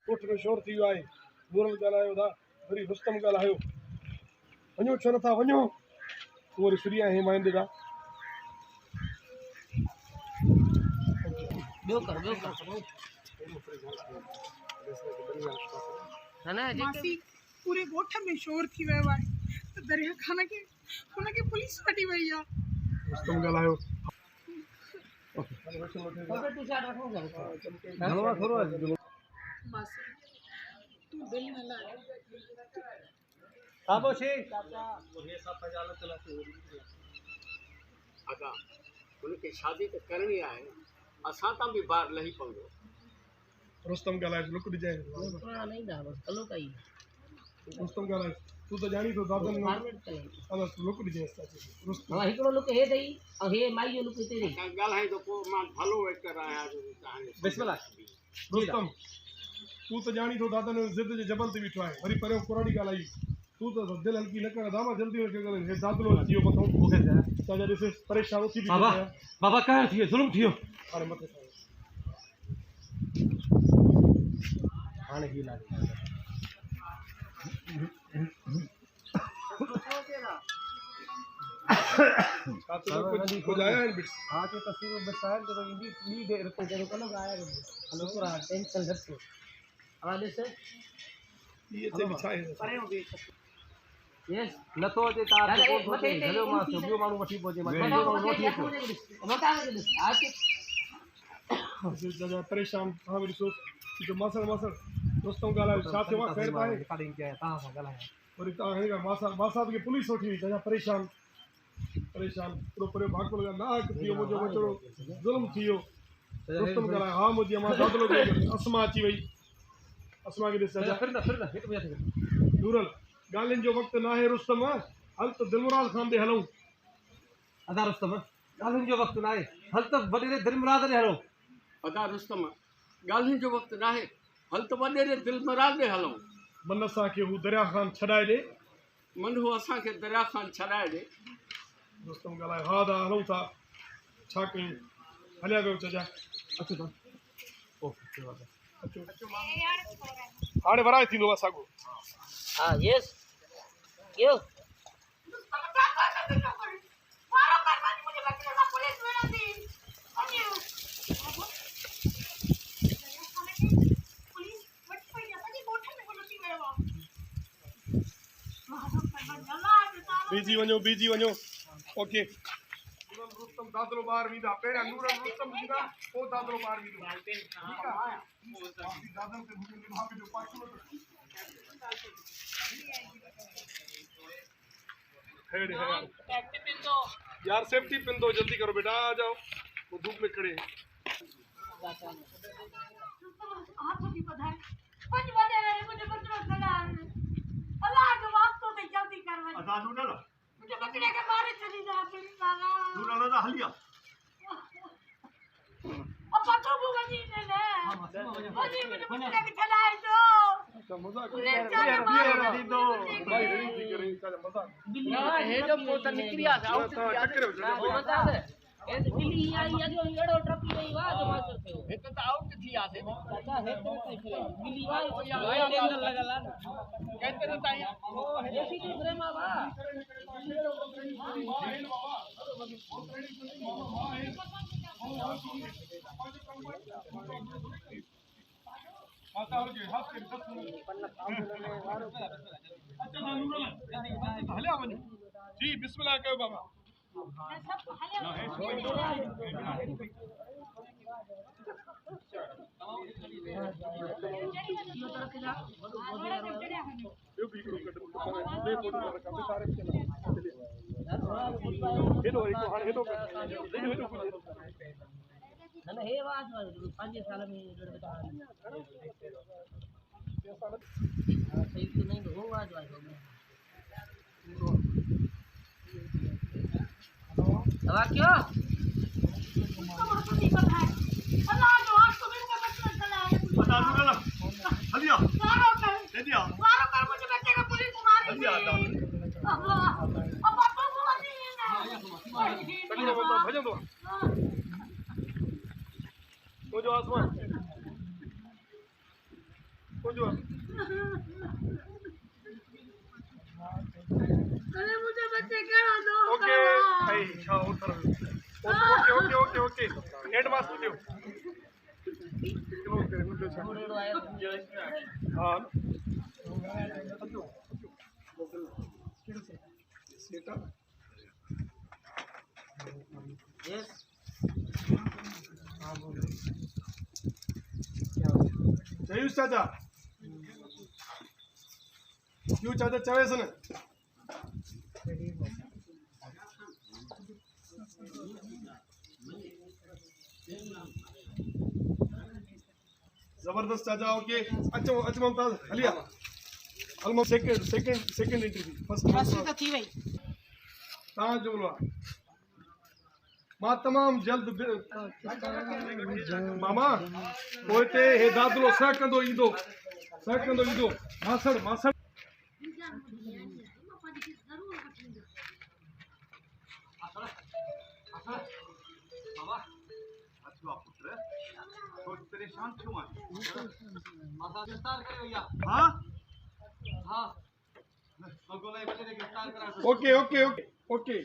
कोठ में शोर थी वियो आहे। नूरल ॻाल्हायो था, वरी रुस्तम ॻाल्हायो। वञो छो नथा वञो? तूं वरी फ्री आहीं माइंड जा। ॿियो कर मासी पूरे ॻोठ में शोर थी वियो आहे त दरिया खाना के हुनखे पुलिस वठी वई आहे। रुस्तम ॻाल्हायो। मासी तूं दिलि न लाइ। खामोशी। अदा उनखे शादी त करणी आहे, असां तां बि ॿार लही पवंदो। रुस्तम ॻाल्हाए लुक ॾिजांइ। रुस्तम ॻाल्हाए तूं त ॼाणी थो दादन में लुक ॾिजांइ। रुस्तम हिकिड़ो लुक हे अथई ऐं हे माई जो लुक हिते अथई। ॻाल्हाए थो पोइ मां भलो एक्टर आहियां। रुस्तम तूं त ॼाणी थो दादन में ज़िद जे जबल ते बीठो आहे, वरी परियों कुराड़ी ॻाल्हाई। तूं त दिलि हल्की न कर दामा, जल्दी हे दादलो थी वियो मथां। चाचा ॾिस परेशान थी बाबा बाबा कया थी वियो, ज़ुल्म थी वियो। हाणे मथे हाणे ही लाॻे कुछ आया है बिट्स। हाँ तो तस्वीर बताया तो इंडी नी दे रखो जरो कल आया हेलो पूरा टेंशन रखो हवाले से ये ते बिछाए परे हो बि यस नथो अचे तार ते कोठो ते झलो मां ॿियो माण्हू वठी पहुचे मां रोटी अचो जगह परेशान हां ॾिसो जो मासर दोस्तों ॻाल्हायो छा थियो आहे ख़ैर आहे रिकॉर्डिंग कया तव्हां सां ॻाल्हाया वरी तव्हां हिन मासा खे पुलिस वठी वई जगह परेशान पूरो पूरो भागो लॻा ना थी वियो मुंहिंजो बचड़ो ज़ुल्म थी वियो। रुस्तम ॻाल्हायो हा मुंहिंजी मां दादलो असमा अची वई। असमा खे ॾिस फिर न हिट में नूरल ॻाल्हियुनि जो वक़्तु न आहे रुस्तम, हल त दिलमुराद खान ॾे हलूं। अदा रुस्तम ॻाल्हियुनि जो वक़्तु न आहे, हल त वॾेरे दिलमुराद ॾे हलो। अदा रुस्तम ॻाल्हियुनि जो वक़्तु न आहे, हल त वॾेरे दिलमुराद ॾे हलूं। मन असांखे हू दरिया खान छॾाए ॾे। मन हू असांखे दरिया खान छॾाए ॾे। रुस्तम ॻाल्हायो हा दा हलूं था छा कयूं हलिया वियो चाचा अचो था हाणे वराए थींदो असांजो। हाँ यस क्यों बीजी वञो ओके। रुस्तम दादलो ॿाहिरि वेंदा, पहिरियां नूरल रुस्तम वेंदा, पोइ दादलो ॿाहिरि वेंदो। दादल ते मुंहिंजे लिफ़ाफ़े जो पाछो हेड यार सेफ्टी पिन दो जल्दी करो बेटा आ जाओ वो धूप में खड़े हैं। जी बिस्मिल्लाह कयो बाबा। ना हे बात 5 साल में सही तो नहीं हो आज दवा क्यों हो जो अरे मुझे बच्चे करा दो ओके भाई हाँ उतर okay okay okay okay net mask दियो क्लोज करे मुझे हाँ सेटा यस जयूस चाचा क्यों चाचा चवे सुन जबरदस्त चाचा ओके अच्छा अच्छा मुमताज हलिया ऑलमोस्ट सेकंड एंट्री थी फर्स्ट तो थी भाई कहाँ जुमला मां तमाम जल्द मामा पोइते हे दादलो सकंदो ईंदो मासड़ ओके ओके ओके ओके